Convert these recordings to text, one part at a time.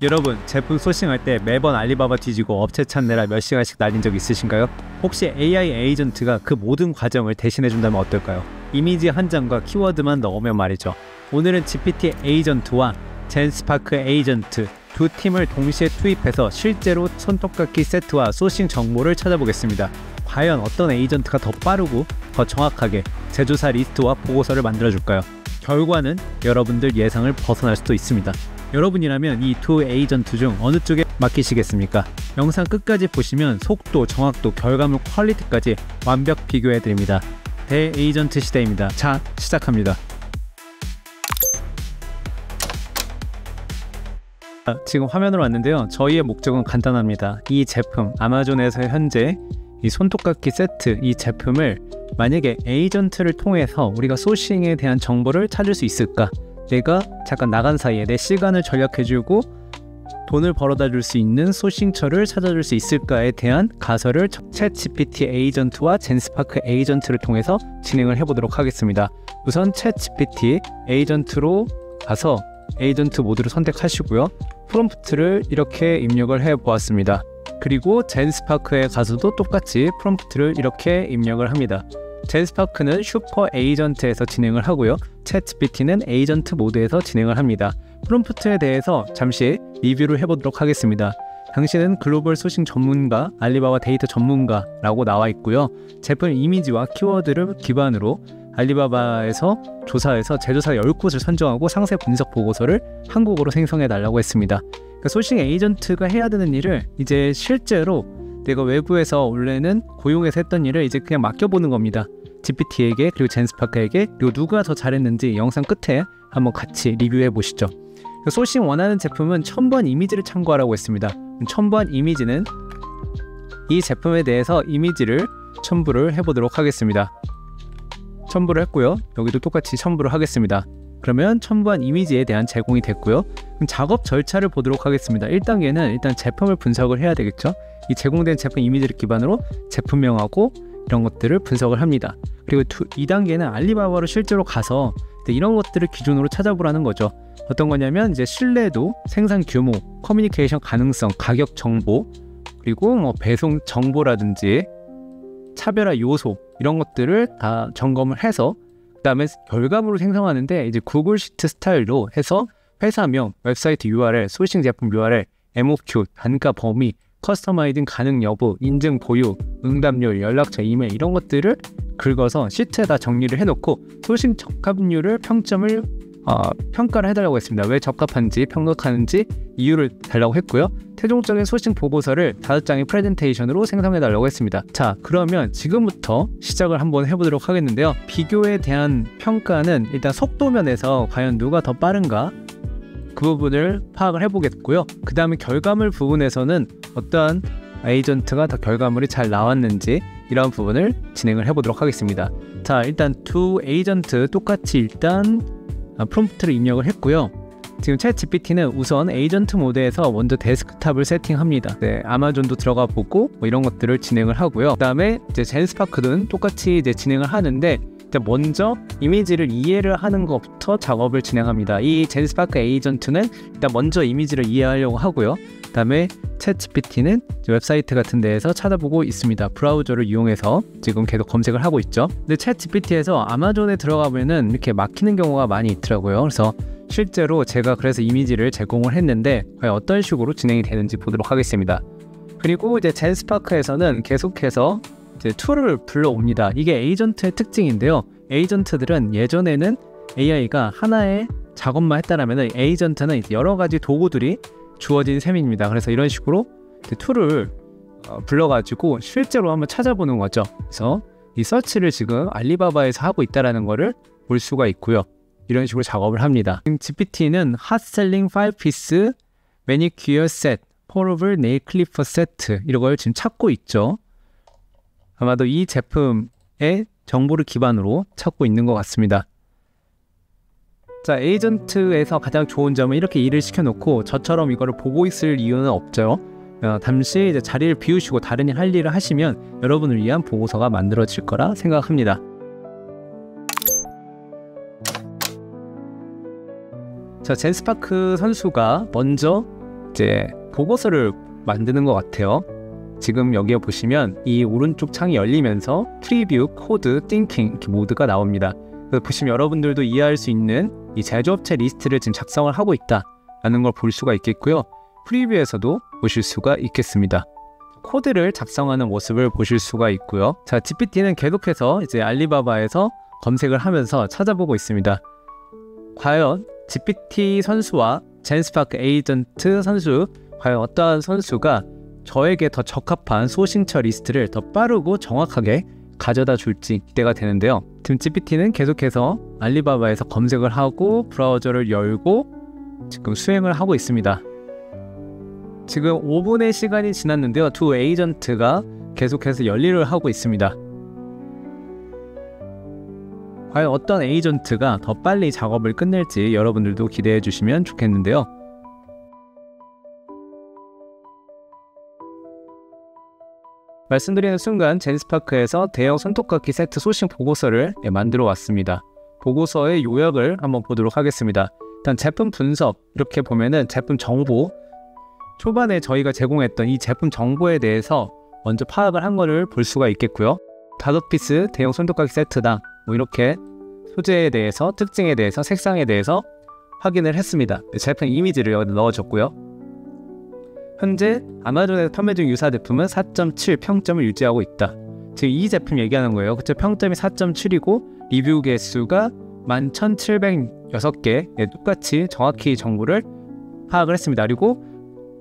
여러분, 제품 소싱할 때 매번 알리바바 뒤지고 업체 찾느라 몇 시간씩 날린 적 있으신가요? 혹시 AI 에이전트가 그 모든 과정을 대신해준다면 어떨까요? 이미지 한 장과 키워드만 넣으면 말이죠. 오늘은 GPT 에이전트와 젠스파크 에이전트 두 팀을 동시에 투입해서 실제로 손톱깎이 세트와 소싱 정보를 찾아보겠습니다. 과연 어떤 에이전트가 더 빠르고 더 정확하게 제조사 리스트와 보고서를 만들어줄까요? 결과는 여러분들 예상을 벗어날 수도 있습니다. 여러분이라면 이 두 에이전트 중 어느 쪽에 맡기시겠습니까? 영상 끝까지 보시면 속도, 정확도, 결과물 퀄리티까지 완벽 비교해드립니다. 대에이전트 시대입니다. 자, 시작합니다. 지금 화면으로 왔는데요. 저희의 목적은 간단합니다. 이 제품, 아마존에서 현재 이 손톱깎이 세트 이 제품을 만약에 에이전트를 통해서 우리가 소싱에 대한 정보를 찾을 수 있을까? 내가 잠깐 나간 사이에 내 시간을 절약해주고 돈을 벌어다 줄 수 있는 소싱처를 찾아줄 수 있을까에 대한 가설을 챗GPT 에이전트와 젠스파크 에이전트를 통해서 진행을 해보도록 하겠습니다. 우선 챗GPT 에이전트로 가서 에이전트 모드를 선택하시고요. 프롬프트를 이렇게 입력을 해보았습니다. 그리고 젠스파크에 가서도 똑같이 프롬프트를 이렇게 입력을 합니다. 젠스파크는 슈퍼 에이전트에서 진행을 하고요. 챗GPT는 에이전트 모드에서 진행을 합니다. 프롬프트에 대해서 잠시 리뷰를 해보도록 하겠습니다. 당신은 글로벌 소싱 전문가, 알리바바 데이터 전문가라고 나와 있고요. 제품 이미지와 키워드를 기반으로 알리바바에서 조사해서 제조사 10곳을 선정하고 상세 분석 보고서를 한국어로 생성해 달라고 했습니다. 그러니까 소싱 에이전트가 해야 되는 일을 이제 실제로 내가 외부에서 원래는 고용해서 했던 일을 이제 그냥 맡겨보는 겁니다. GPT에게 그리고 젠스파크에게, 그리고 누가 더 잘했는지 영상 끝에 한번 같이 리뷰해 보시죠. 소싱 원하는 제품은 첨부한 이미지를 참고하라고 했습니다. 첨부한 이미지는 이 제품에 대해서 이미지를 첨부를 해보도록 하겠습니다. 첨부를 했고요. 여기도 똑같이 첨부를 하겠습니다. 그러면 첨부한 이미지에 대한 제공이 됐고요. 그럼 작업 절차를 보도록 하겠습니다. 1단계는 일단 제품을 분석을 해야 되겠죠. 이 제공된 제품 이미지를 기반으로 제품명하고 이런 것들을 분석을 합니다. 그리고 2단계는 알리바바로 실제로 가서 이런 것들을 기준으로 찾아보라는 거죠. 어떤 거냐면 이제 신뢰도, 생산 규모, 커뮤니케이션 가능성, 가격 정보, 그리고 뭐 배송 정보라든지 차별화 요소 이런 것들을 다 점검을 해서 그 다음에 결과물을 생성하는데 이제 구글 시트 스타일로 해서 회사명, 웹사이트 URL, 소싱 제품 URL, MOQ, 단가 범위, 커스터마이징 가능 여부, 인증 보유, 응답률, 연락처, 이메일 이런 것들을 긁어서 시트에다 정리를 해놓고 소싱 적합률을 평점을 평가를 해달라고 했습니다. 왜 적합한지 평가하는지 이유를 달라고 했고요. 최종적인 소싱 보고서를 5장의 프레젠테이션으로 생성해달라고 했습니다. 자, 그러면 지금부터 시작을 한번 해보도록 하겠는데요. 비교에 대한 평가는 일단 속도면에서 과연 누가 더 빠른가 그 부분을 파악을 해보겠고요. 그 다음에 결과물 부분에서는 어떠한 에이전트가 더 결과물이 잘 나왔는지 이런 부분을 진행을 해보도록 하겠습니다. 자, 일단 두 에이전트 똑같이 일단 프롬프트를 입력을 했고요. 지금 챗GPT는 우선 에이전트 모드에서 먼저 데스크탑을 세팅합니다. 네, 아마존도 들어가 보고 뭐 이런 것들을 진행을 하고요. 그 다음에 이제 젠스파크는 똑같이 이제 진행을 하는데 먼저 이미지를 이해를 하는 것부터 작업을 진행합니다. 이 젠스파크 에이전트는 일단 먼저 이미지를 이해하려고 하고요. 그 다음에 챗GPT는 웹사이트 같은 데에서 찾아보고 있습니다. 브라우저를 이용해서 지금 계속 검색을 하고 있죠. 근데 챗GPT에서 아마존에 들어가면은 이렇게 막히는 경우가 많이 있더라고요. 그래서 실제로 제가 그래서 이미지를 제공을 했는데 과연 어떤 식으로 진행이 되는지 보도록 하겠습니다. 그리고 이제 젠스파크에서는 계속해서 이제 툴을 불러옵니다. 이게 에이전트의 특징인데요. 에이전트들은 예전에는 AI가 하나의 작업만 했다라면 에이전트는 여러 가지 도구들이 주어진 셈입니다. 그래서 이런 식으로 툴을 불러가지고 실제로 한번 찾아보는 거죠. 그래서 이 서치를 지금 알리바바에서 하고 있다는 거를 볼 수가 있고요. 이런 식으로 작업을 합니다. GPT는 핫셀링 5피스 매니큐어 셋, 포러블 네일 클리퍼 세트 이걸 지금 찾고 있죠. 아마도 이 제품의 정보를 기반으로 찾고 있는 것 같습니다. 자, 에이전트에서 가장 좋은 점은 이렇게 일을 시켜놓고 저처럼 이거를 보고 있을 이유는 없죠. 잠시 이제 자리를 비우시고 다른 일 할 일을 하시면 여러분을 위한 보고서가 만들어질 거라 생각합니다. 자, 젠스파크 선수가 먼저 이제 보고서를 만드는 것 같아요. 지금 여기에 보시면 이 오른쪽 창이 열리면서 프리뷰, 코드, 띵킹 이렇게 모드가 나옵니다. 그래서 보시면 여러분들도 이해할 수 있는 이 제조업체 리스트를 지금 작성을 하고 있다라는 걸 볼 수가 있겠고요. 프리뷰에서도 보실 수가 있겠습니다. 코드를 작성하는 모습을 보실 수가 있고요. 자, GPT는 계속해서 이제 알리바바에서 검색을 하면서 찾아보고 있습니다. 과연 GPT 선수와 젠스파크 에이전트 선수, 과연 어떠한 선수가 저에게 더 적합한 소싱처 리스트를 더 빠르고 정확하게 가져다 줄지 기대가 되는데요. 지금 GPT는 계속해서 알리바바에서 검색을 하고 브라우저를 열고 지금 수행을 하고 있습니다. 지금 5분의 시간이 지났는데요. 두 에이전트가 계속해서 열일을 하고 있습니다. 과연 어떤 에이전트가 더 빨리 작업을 끝낼지 여러분들도 기대해 주시면 좋겠는데요. 말씀드리는 순간 젠스파크에서 대형 손톱깎이 세트 소싱 보고서를 만들어 왔습니다. 보고서의 요약을 한번 보도록 하겠습니다. 일단 제품 분석, 이렇게 보면은 제품 정보, 초반에 저희가 제공했던 이 제품 정보에 대해서 먼저 파악을 한 거를 볼 수가 있겠고요. 5피스 대형 손톱깎이 세트당 이렇게 소재에 대해서, 특징에 대해서, 색상에 대해서 확인을 했습니다. 제품 이미지를 여기 넣어줬고요. 현재 아마존에서 판매 중 유사 제품은 4.7 평점을 유지하고 있다. 지금 이 제품 얘기하는 거예요. 그쵸? 평점이 4.7이고 리뷰 개수가 11,706개, 똑같이 정확히 정보를 파악을 했습니다. 그리고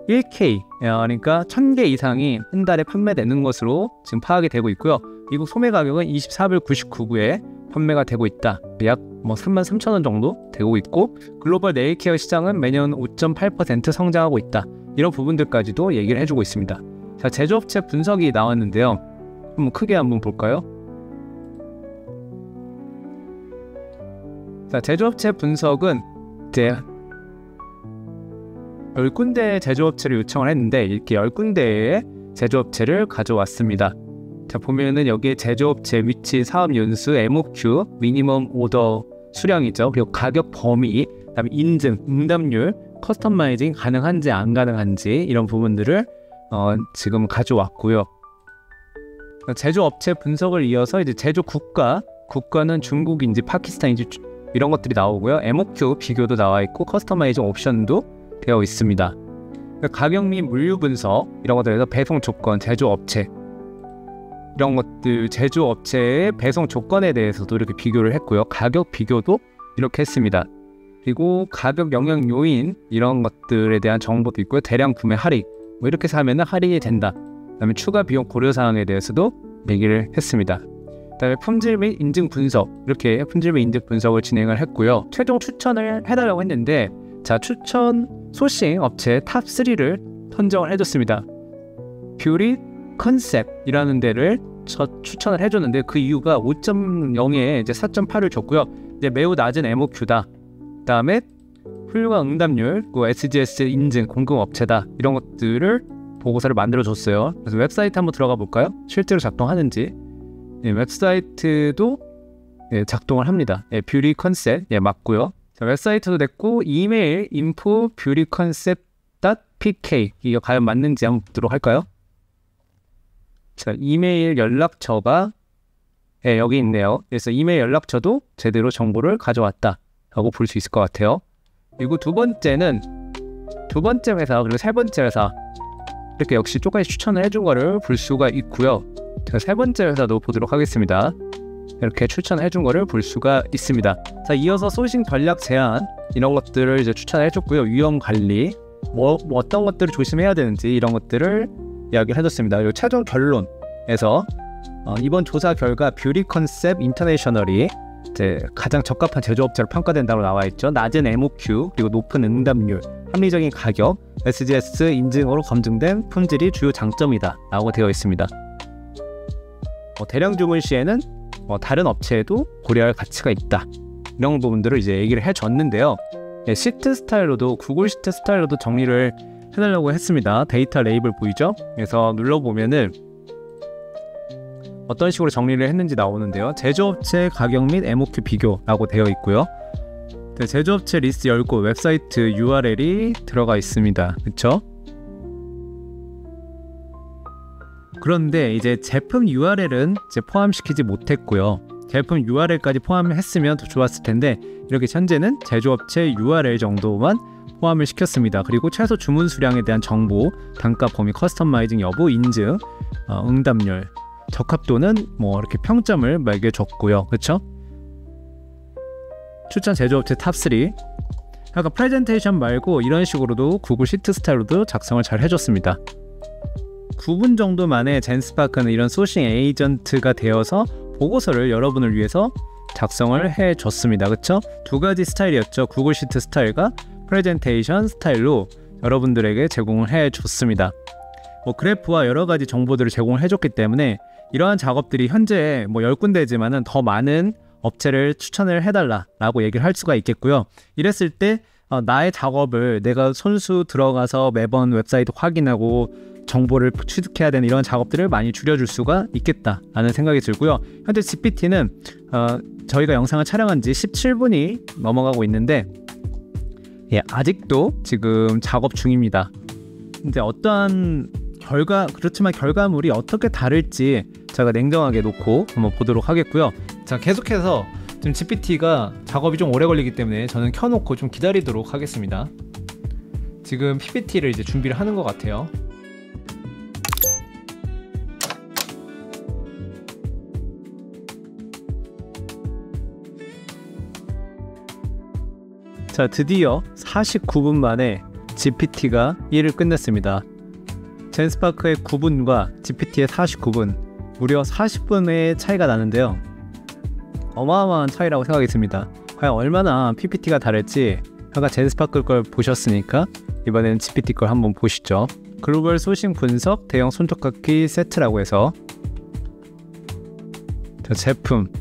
1K, 그러니까 1000개 이상이 한 달에 판매되는 것으로 지금 파악이 되고 있고요. 미국 소매 가격은 24불 99구에 판매가 되고 있다. 약 33,000원 정도 되고 있고, 글로벌 네일케어 시장은 매년 5.8% 성장하고 있다. 이런 부분들까지도 얘기를 해주고 있습니다. 자, 제조업체 분석이 나왔는데요. 한번 크게 한번 볼까요? 자, 제조업체 분석은 이제 10군데의 제조업체를 요청을 했는데 이렇게 10군데의 제조업체를 가져왔습니다. 자, 보면은 여기에 제조업체 위치, 사업 연수, MOQ, 미니멈 오더 수량이죠. 그리고 가격 범위, 그다음에 인증, 응답률, 커스터마이징 가능한지 안 가능한지 이런 부분들을 지금 가져왔고요. 제조업체 분석을 이어서 이제 제조 국가는 중국인지 파키스탄인지 이런 것들이 나오고요. MOQ 비교도 나와 있고 커스터마이징 옵션도 되어 있습니다. 가격 및 물류 분석 이런 것들에서 배송 조건, 제조업체 이런 것들, 제조업체의 배송 조건에 대해서도 이렇게 비교를 했고요. 가격 비교도 이렇게 했습니다. 그리고 가격 영향 요인 이런 것들에 대한 정보도 있고요. 대량 구매 할인 이렇게 사면 할인이 된다. 그다음에 추가 비용 고려 사항에 대해서도 얘기를 했습니다. 그다음에 품질 및 인증 분석, 이렇게 품질 및 인증 분석을 진행을 했고요. 최종 추천을 해달라고 했는데, 자, 추천 소싱 업체 탑 3를 선정을 해줬습니다. 뷰리 컨셉이라는 데를 추천을 해줬는데, 그 이유가 5.0에 이제 4.8을 줬고요. 이제 매우 낮은 MOQ다. 그다음에 훌륭한 응답률, SGS 인증 공급 업체다. 이런 것들을 보고서를 만들어 줬어요. 그래서 웹사이트 한번 들어가 볼까요? 실제로 작동하는지. 웹사이트도 작동을 합니다. 뷰리 컨셉 맞고요. 자, 웹사이트도 됐고, 이메일 info beautyconcept.pk 이거 과연 맞는지 한번 보도록 할까요? 자, 이메일 연락처가 여기 있네요. 그래서 이메일 연락처도 제대로 정보를 가져왔다 라고 볼 수 있을 것 같아요. 그리고 두 번째 회사, 그리고 세 번째 회사 이렇게 역시 쪼까지 추천을 해준 거를 볼 수가 있고요. 제가 세 번째 회사도 보도록 하겠습니다. 이렇게 추천을 해준 거를 볼 수가 있습니다. 자, 이어서 소싱 전략 제안 이런 것들을 이제 추천을 해줬고요. 위험 관리, 어떤 것들을 조심해야 되는지 이런 것들을 이야기를 해줬습니다. 그리고 최종 결론에서 이번 조사 결과 뷰티 컨셉 인터내셔널이 이제 가장 적합한 제조업체로 평가된다고 나와 있죠. 낮은 MOQ 그리고 높은 응답률, 합리적인 가격, SGS 인증으로 검증된 품질이 주요 장점이다 라고 되어 있습니다. 대량 주문 시에는 다른 업체에도 고려할 가치가 있다. 이런 부분들을 이제 얘기를 해줬는데요. 시트 스타일로도, 구글 시트 스타일로도 정리를 해달라고 했습니다. 데이터 레이블 보이죠? 그래서 눌러보면은 어떤 식으로 정리를 했는지 나오는데요. 제조업체 가격 및 MOQ 비교라고 되어 있고요. 네, 제조업체 리스트 열고 웹사이트 URL이 들어가 있습니다. 그쵸? 그런데 이제 제품 URL은 이제 포함시키지 못했고요. 제품 URL까지 포함했으면 더 좋았을 텐데 이렇게 현재는 제조업체 URL 정도만 포함을 시켰습니다. 그리고 최소 주문 수량에 대한 정보, 단가 범위, 커스터마이징 여부, 인증, 응답률, 적합도는 뭐 이렇게 평점을 매겨줬고요. 그쵸? 추천 제조업체 탑3. 약간 프레젠테이션 말고 이런 식으로도 구글 시트 스타일로도 작성을 잘 해줬습니다. 9분 정도 만에 젠스파크는 이런 소싱 에이전트가 되어서 보고서를 여러분을 위해서 작성을 해줬습니다. 그쵸? 두 가지 스타일이었죠. 구글 시트 스타일과 프레젠테이션 스타일로 여러분들에게 제공을 해줬습니다. 뭐 그래프와 여러 가지 정보들을 제공을 해줬기 때문에 이러한 작업들이 현재 뭐 10군데지만은 더 많은 업체를 추천을 해달라라고 얘기를 할 수가 있겠고요. 이랬을 때 나의 작업을 내가 손수 들어가서 매번 웹사이트 확인하고 정보를 취득해야 되는 이런 작업들을 많이 줄여줄 수가 있겠다라는 생각이 들고요. 현재 GPT는 저희가 영상을 촬영한 지 17분이 넘어가고 있는데 아직도 지금 작업 중입니다. 근데 어떠한 그렇지만 결과물이 어떻게 다를지 제가 냉정하게 놓고 한번 보도록 하겠고요. 자, 계속해서 지금 GPT가 작업이 좀 오래 걸리기 때문에 저는 켜놓고 좀 기다리도록 하겠습니다. 지금 PPT를 이제 준비를 하는 것 같아요. 자, 드디어 49분 만에 GPT가 일을 끝냈습니다. 젠스파크의 9분과 GPT의 49분, 무려 40분의 차이가 나는데요. 어마어마한 차이라고 생각이 듭니다. 과연 얼마나 PPT가 다를지 아까 젠스파크 걸 보셨으니까 이번에는 GPT 걸 한번 보시죠. 글로벌 소싱 분석 대형 손톱깎이 세트라고 해서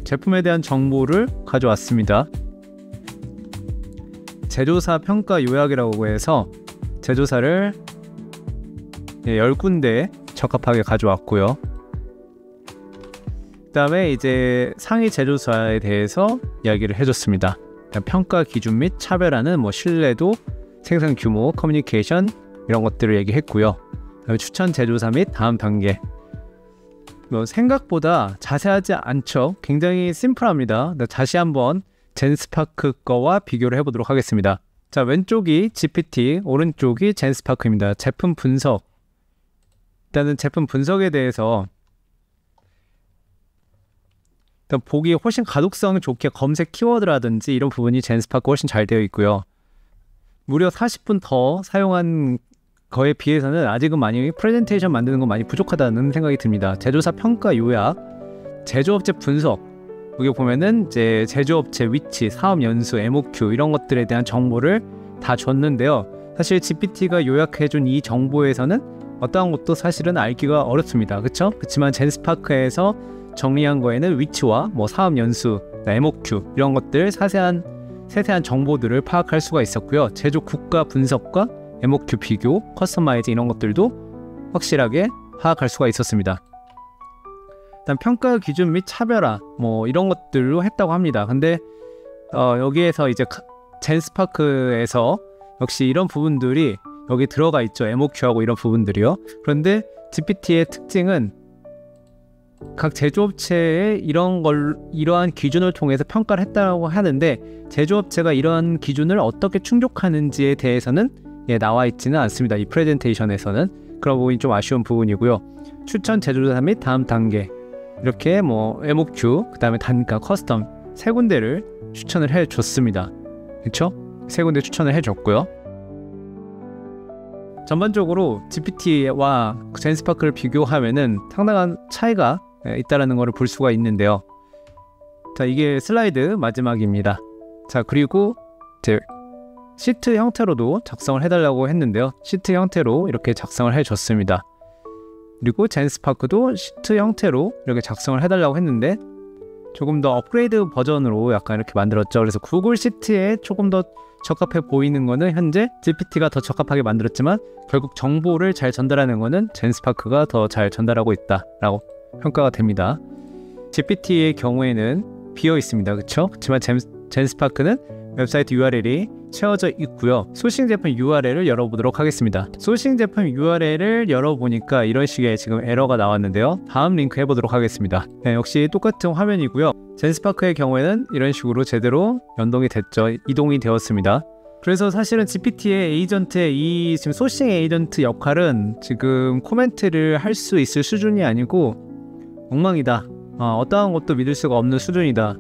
제품에 대한 정보를 가져왔습니다. 제조사 평가 요약이라고 해서 제조사를 10군데 적합하게 가져왔고요. 그 다음에 이제 상위 제조사에 대해서 이야기를 해줬습니다. 평가 기준 및 차별화는 뭐 신뢰도, 생산 규모, 커뮤니케이션 이런 것들을 얘기했고요. 그다음에 추천 제조사 및 다음 단계. 뭐 생각보다 자세하지 않죠. 굉장히 심플합니다. 다시 한번 젠스파크 거와 비교를 해보도록 하겠습니다. 자, 왼쪽이 GPT, 오른쪽이 젠스파크입니다. 제품 분석. 일단은 제품 분석에 대해서 일단 보기 훨씬 가독성 좋게 검색 키워드라든지 이런 부분이 젠스파크 훨씬 잘 되어 있고요. 무려 40분 더 사용한 거에 비해서는 아직은 많이 프레젠테이션 만드는 건 많이 부족하다는 생각이 듭니다. 제조사 평가 요약, 제조업체 분석. 여기 보면은 이제 제조업체 위치, 사업 연수, MOQ 이런 것들에 대한 정보를 다 줬는데요. 사실 GPT가 요약해준 이 정보에서는 어떠한 것도 사실은 알기가 어렵습니다. 그렇지만 젠스파크에서 정리한 거에는 위치와 뭐 사업 연수, MOQ 이런 것들 세세한 정보들을 파악할 수가 있었고요. 제조 국가 분석과 MOQ 비교, 커스터마이징 이런 것들도 확실하게 파악할 수가 있었습니다. 일단 평가 기준 및 차별화 뭐 이런 것들로 했다고 합니다. 근데 여기에서 이제 젠스파크에서 역시 이런 부분들이 여기 들어가 있죠. MOQ하고 이런 부분들이요. 그런데 GPT의 특징은 각 제조업체의 이러한 기준을 통해서 평가를 했다고 하는데 제조업체가 이러한 기준을 어떻게 충족하는지에 대해서는 나와 있지는 않습니다. 이 프레젠테이션에서는. 그런 부분이 좀 아쉬운 부분이고요. 추천 제조사 및 다음 단계 이렇게 뭐 MOQ, 그 다음에 단가, 커스텀 세 군데를 추천을 해줬습니다. 그렇죠? 세 군데 추천을 해줬고요. 전반적으로 GPT와 젠스파크를 비교하면은 상당한 차이가 있다라는 것을 볼 수가 있는데요. 자, 이게 슬라이드 마지막입니다. 자, 그리고 이제 시트 형태로도 작성을 해달라고 했는데요. 시트 형태로 이렇게 작성을 해줬습니다. 그리고 젠스파크도 시트 형태로 이렇게 작성을 해달라고 했는데 조금 더 업그레이드 버전으로 약간 이렇게 만들었죠. 그래서 구글 시트에 조금 더 적합해 보이는 거는 현재 GPT가 더 적합하게 만들었지만 결국 정보를 잘 전달하는 거는 젠스파크가 더 잘 전달하고 있다라고 평가가 됩니다. GPT의 경우에는 비어 있습니다. 그렇죠? 그렇지만 젠스파크는 웹사이트 URL이 채워져 있고요. 소싱 제품 URL을 열어보도록 하겠습니다. 소싱 제품 URL을 열어보니까 이런 식의 지금 에러가 나왔는데요. 다음 링크 해보도록 하겠습니다. 네, 역시 똑같은 화면이고요. 젠스파크의 경우에는 이런 식으로 제대로 연동이 됐죠. 이동이 되었습니다. 그래서 사실은 GPT의 에이전트의 이 지금 소싱 에이전트 역할은 지금 코멘트를 할 수 있을 수준이 아니고 엉망이다. 어떠한 것도 믿을 수가 없는 수준이다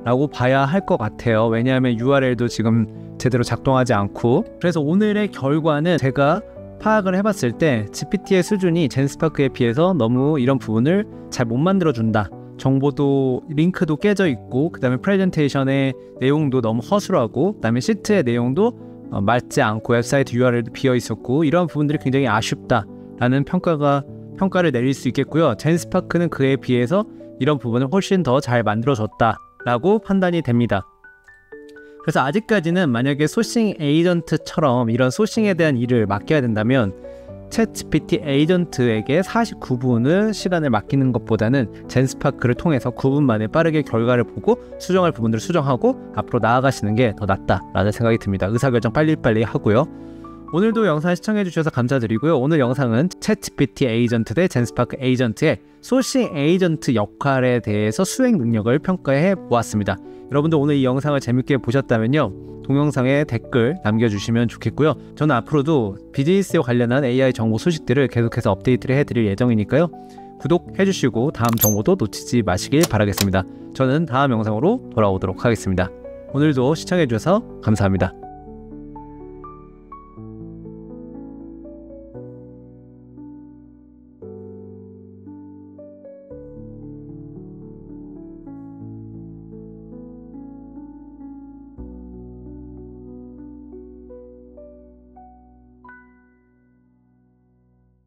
라고 봐야 할 것 같아요. 왜냐하면 URL도 지금 제대로 작동하지 않고. 그래서 오늘의 결과는 제가 파악을 해봤을 때 GPT의 수준이 젠스파크에 비해서 너무 이런 부분을 잘 못 만들어준다. 정보도 링크도 깨져 있고, 그 다음에 프레젠테이션의 내용도 너무 허술하고, 그 다음에 시트의 내용도 맞지 않고, 웹사이트 URL도 비어 있었고, 이런 부분들이 굉장히 아쉽다라는 평가를 내릴 수 있겠고요. 젠스파크는 그에 비해서 이런 부분을 훨씬 더 잘 만들어줬다라고 판단이 됩니다. 그래서 아직까지는 만약에 소싱 에이전트처럼 이런 소싱에 대한 일을 맡겨야 된다면 챗GPT 에이전트에게 49분을 시간을 맡기는 것보다는 젠스파크를 통해서 9분 만에 빠르게 결과를 보고 수정할 부분들을 수정하고 앞으로 나아가시는 게 더 낫다라는 생각이 듭니다. 의사결정 빨리빨리 하고요. 오늘도 영상 시청해주셔서 감사드리고요. 오늘 영상은 챗GPT 에이전트 대 젠스파크 에이전트의 소싱 에이전트 역할에 대해서 수행 능력을 평가해 보았습니다. 여러분들 오늘 이 영상을 재밌게 보셨다면요, 동영상에 댓글 남겨주시면 좋겠고요. 저는 앞으로도 비즈니스에 관련한 AI 정보 소식들을 계속해서 업데이트를 해드릴 예정이니까요. 구독해주시고 다음 정보도 놓치지 마시길 바라겠습니다. 저는 다음 영상으로 돌아오도록 하겠습니다. 오늘도 시청해주셔서 감사합니다.